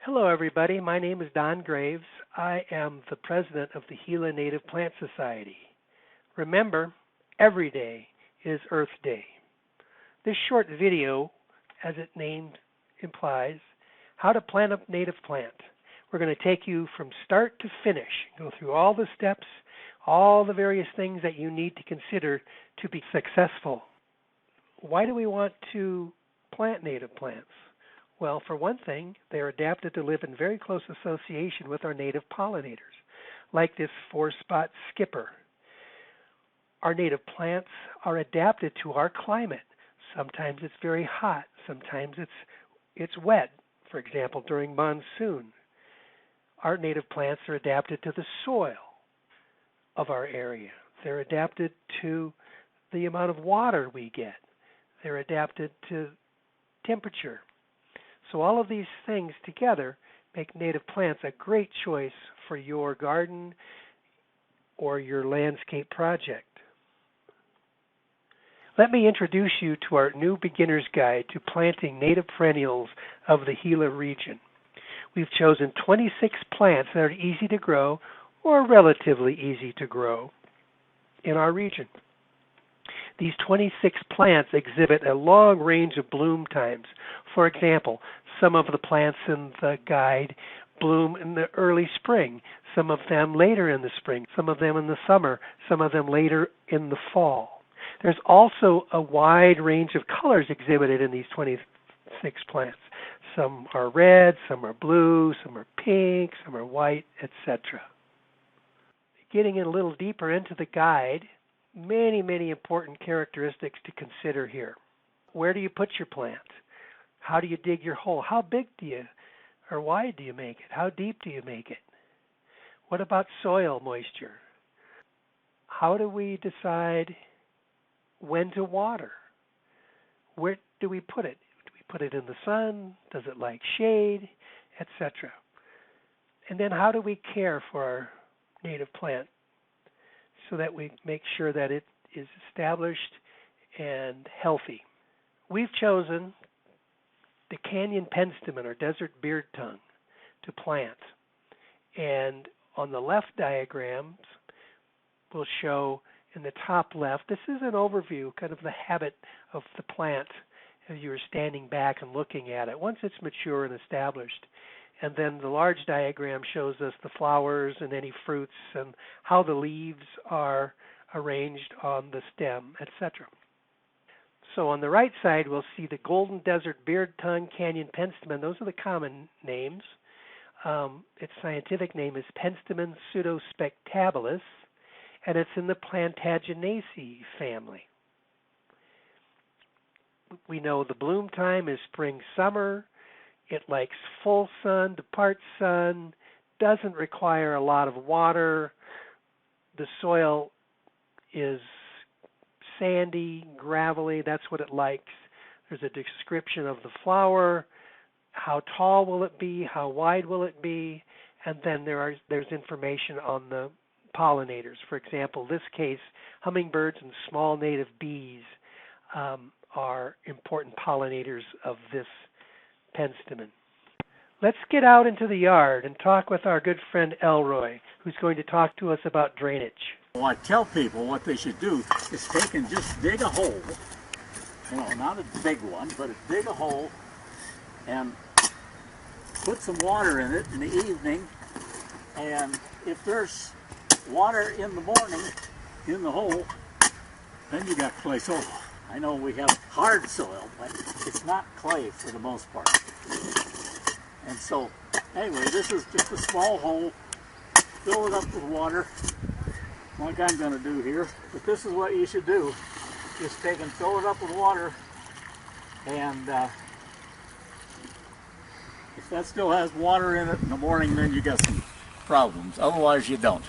Hello, everybody. My name is Don Graves. I am the president of the Gila Native Plant Society. Remember, every day is Earth Day. This short video, as its name implies, how to plant a native plant. We're going to take you from start to finish, go through all the steps, all the various things that you need to consider to be successful. Why do we want to plant native plants? Well, for one thing, they are adapted to live in very close association with our native pollinators, like this four-spot skipper. Our native plants are adapted to our climate. Sometimes it's very hot, sometimes it's wet, for example, during monsoon. Our native plants are adapted to the soil of our area. They're adapted to the amount of water we get. They're adapted to temperature. So all of these things together make native plants a great choice for your garden or your landscape project. Let me introduce you to our new beginner's guide to planting native perennials of the Gila region. We've chosen 26 plants that are easy to grow or relatively easy to grow in our region. These 26 plants exhibit a long range of bloom times. For example, some of the plants in the guide bloom in the early spring, some of them later in the spring, some of them in the summer, some of them later in the fall. There's also a wide range of colors exhibited in these 26 plants. Some are red, some are blue, some are pink, some are white, etc. Getting in a little deeper into the guide, many important characteristics to consider here. Where do you put your plant? How do you dig your hole? How big do you or wide do you make it? How deep do you make it? What about soil moisture? How do we decide when to water? Where do we put it? Do we put it in the sun? Does it like shade? Etc. And then how do we care for our native plant so that we make sure that it is established and healthy? We've chosen the canyon penstemon or desert beard tongue to plant. And on the left diagrams, we'll show in the top left, this is an overview, kind of the habit of the plant as you are standing back and looking at it once it's mature and established. And then the large diagram shows us the flowers and any fruits and how the leaves are arranged on the stem, etc. So on the right side, we'll see the golden desert beard tongue, canyon penstemon. Those are the common names. Its scientific name is Penstemon pseudospectabilis, and it's in the Plantaginaceae family. We know the bloom time is spring, summer. It likes full sun to part sun, doesn't require a lot of water. The soil is sandy, gravelly, that's what it likes. There's a description of the flower, how tall will it be, how wide will it be, and then there's information on the pollinators. For example, this case, hummingbirds and small native bees are important pollinators of this penstemon. Let's get out into the yard and talk with our good friend Elroy, who's going to talk to us about drainage. Well, I tell people what they should do is take and just dig a hole, not a big one, but dig a hole and put some water in it in the evening, and if there's water in the morning in the hole, then you got clay soil. I know we have hard soil, but it's not clay for the most part. And so, anyway, this is just a small hole. Fill it up with water, like I'm going to do here. But this is what you should do. Just take and fill it up with water. And if that still has water in it in the morning, then you got some problems. Otherwise, you don't.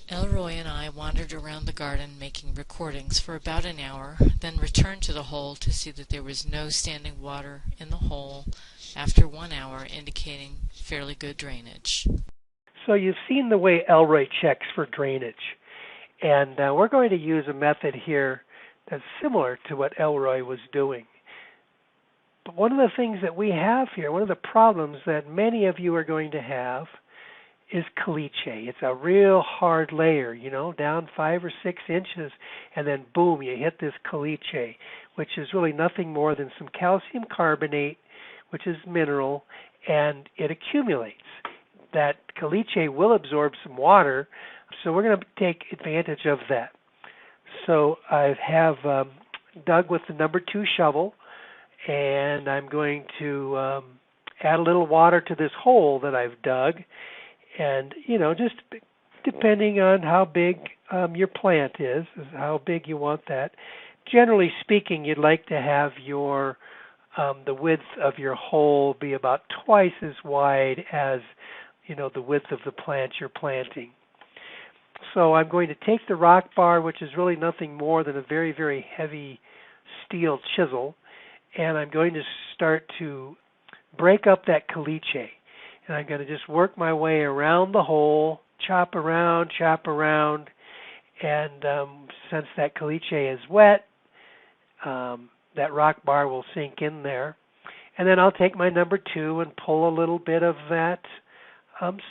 Elroy and I wandered around the garden making recordings for about an hour, then returned to the hole to see that there was no standing water in the hole after 1 hour, indicating fairly good drainage. So you've seen the way Elroy checks for drainage, and we're going to use a method here that's similar to what Elroy was doing. But one of the things that we have here, one of the problems that many of you are going to have is caliche. It's a real hard layer, down 5 or 6 inches, and then boom, you hit this caliche, which is really nothing more than some calcium carbonate, which is mineral, and it accumulates. That caliche will absorb some water, so we're going to take advantage of that. So I have dug with the number 2 shovel, and I'm going to add a little water to this hole that I've dug. And, just depending on how big your plant is how big you want that. Generally speaking, you'd like to have your the width of your hole be about twice as wide as, the width of the plant you're planting. So I'm going to take the rock bar, which is really nothing more than a very, very heavy steel chisel, and I'm going to start to break up that caliche. And I'm going to just work my way around the hole, chop around, and since that caliche is wet, that rock bar will sink in there. And then I'll take my number 2 and pull a little bit of that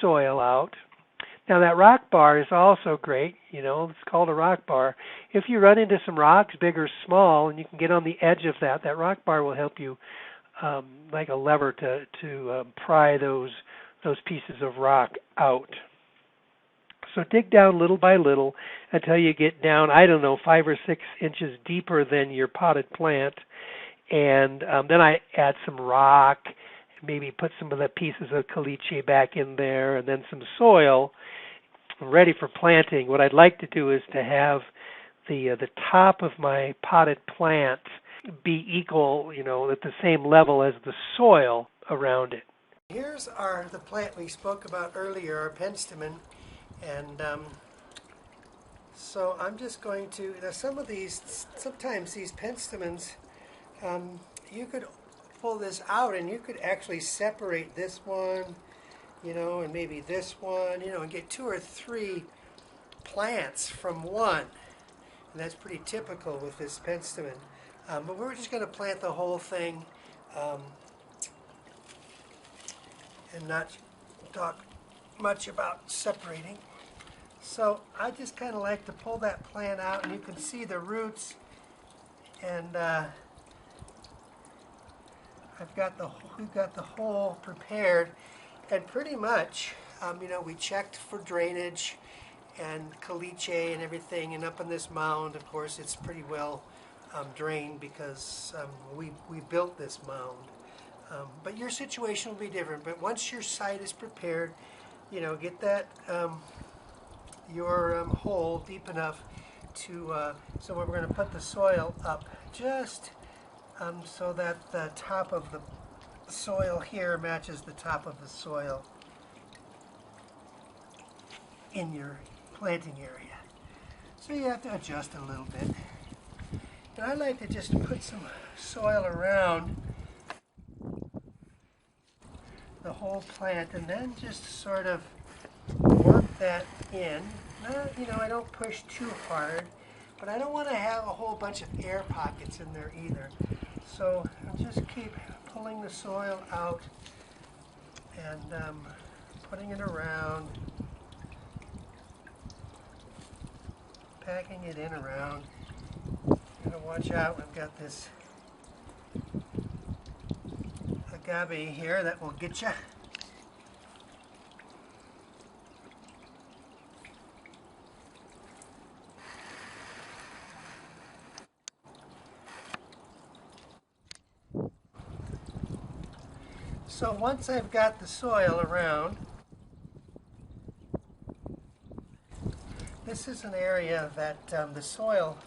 soil out. Now that rock bar is also great, it's called a rock bar. If you run into some rocks, big or small, and you can get on the edge of that rock bar will help you like a lever to pry those pieces of rock out. So dig down little by little until you get down, 5 or 6 inches deeper than your potted plant. And then I add some rock, maybe put some of the pieces of caliche back in there, and then some soil ready for planting. What I'd like to do is to have the top of my potted plant be equal, at the same level as the soil around it. Here's the plant we spoke about earlier, our penstemon, and so I'm just going to, sometimes these penstemons, you could pull this out and you could actually separate this one, and maybe this one, and get 2 or 3 plants from one, and that's pretty typical with this penstemon. But we're just going to plant the whole thing and not talk much about separating. So I just kind of like to pull that plant out, and you can see the roots, and we've got the hole prepared, and pretty much, we checked for drainage and caliche and everything, and up on this mound, of course, it's pretty well drained because we built this mound. But your situation will be different. But once your site is prepared, get that your hole deep enough to so we're going to put the soil up just so that the top of the soil here matches the top of the soil in your planting area. So you have to adjust a little bit. And I like to just put some soil around the whole plant and then just sort of work that in. I don't push too hard, but I don't want to have a whole bunch of air pockets in there either. So I'll just keep pulling the soil out and putting it around, packing it in around. Watch out, we've got this agave here that will get you. So once I've got the soil around, this is an area that the soil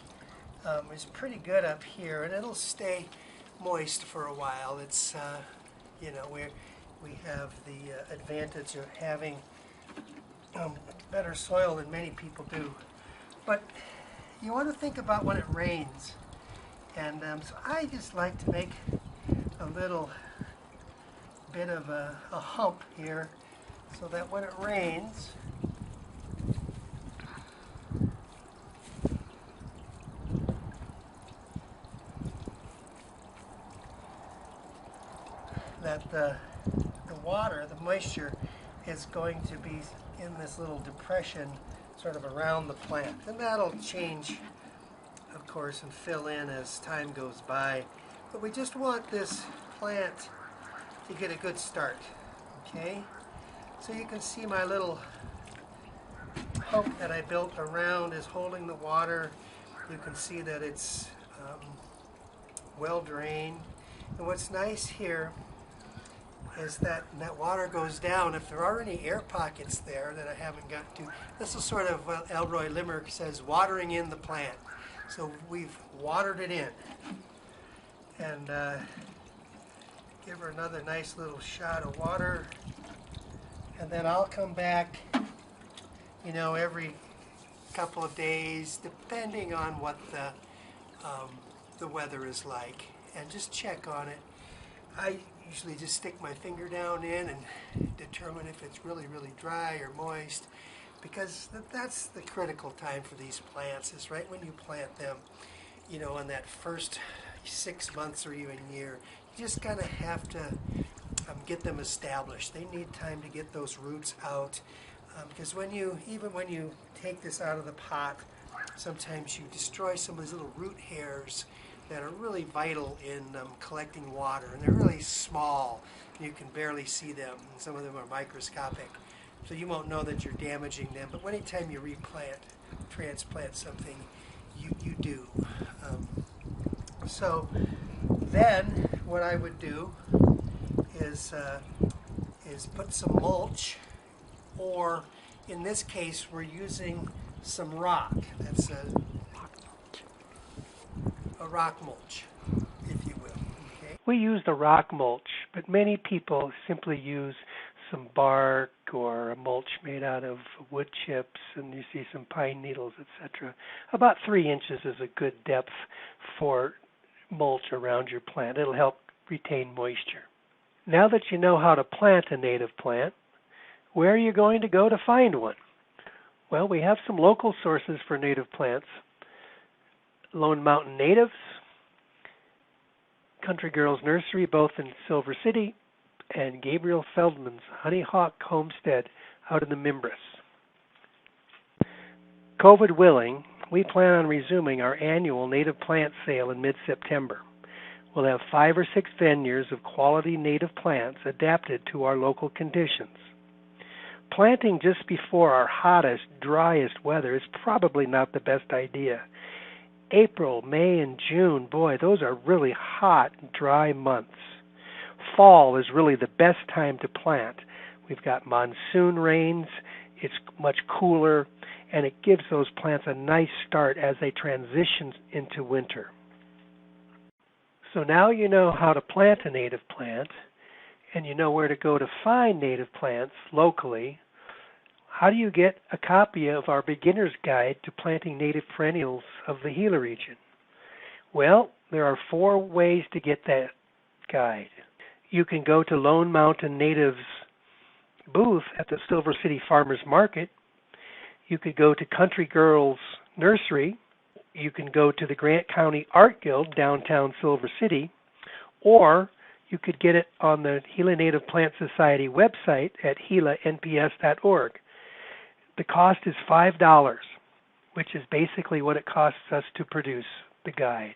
is pretty good up here, and it'll stay moist for a while. It's we have the advantage of having better soil than many people do. But you want to think about when it rains, and so I just like to make a little bit of a hump here so that when it rains, that the water, the moisture, is going to be in this little depression sort of around the plant. And that'll change, of course, and fill in as time goes by. But we just want this plant to get a good start, okay? So you can see my little hook that I built around is holding the water. You can see that it's well drained. And what's nice here is that that water goes down. If there are any air pockets there that I haven't got to, this is sort of what Elroy Limerick says, watering in the plant. So we've watered it in. And give her another nice little shot of water. And then I'll come back, you know, every couple of days, depending on what the weather is like, and just check on it. I usually just stick my finger down in and determine if it's really, really dry or moist, because that's the critical time for these plants, is right when you plant them, you know, in that first 6 months or even year. You just kind of have to get them established. They need time to get those roots out, because even when you take this out of the pot, sometimes you destroy some of these little root hairs that are really vital in collecting water, and they're really small. You can barely see them, and some of them are microscopic, so you won't know that you're damaging them. But anytime you transplant something, you do. So then what I would do is put some mulch, or in this case we're using some rock. That's a rock mulch, if you will. Okay. We use the rock mulch, but many people simply use some bark or a mulch made out of wood chips, and you see some pine needles, etc. About 3 inches is a good depth for mulch around your plant. It'll help retain moisture. Now that you know how to plant a native plant, where are you going to go to find one? Well, we have some local sources for native plants. Lone Mountain Natives, Country Girls Nursery, both in Silver City, and Gabriel Feldman's Honeyhawk Homestead out in the Mimbres. COVID willing, we plan on resuming our annual native plant sale in mid-September. We'll have 5 or 6 venues of quality native plants adapted to our local conditions. Planting just before our hottest, driest weather is probably not the best idea. April, May, and June, boy, those are really hot, dry months. Fall is really the best time to plant. We've got monsoon rains, it's much cooler, and it gives those plants a nice start as they transition into winter. So now you know how to plant a native plant, and you know where to go to find native plants locally. How do you get a copy of our beginner's guide to planting native perennials of the Gila region? Well, there are 4 ways to get that guide. You can go to Lone Mountain Natives booth at the Silver City Farmers Market. You could go to Country Girls Nursery. You can go to the Grant County Art Guild, downtown Silver City, or you could get it on the Gila Native Plant Society website at gilanps.org. The cost is $5, which is basically what it costs us to produce the guide.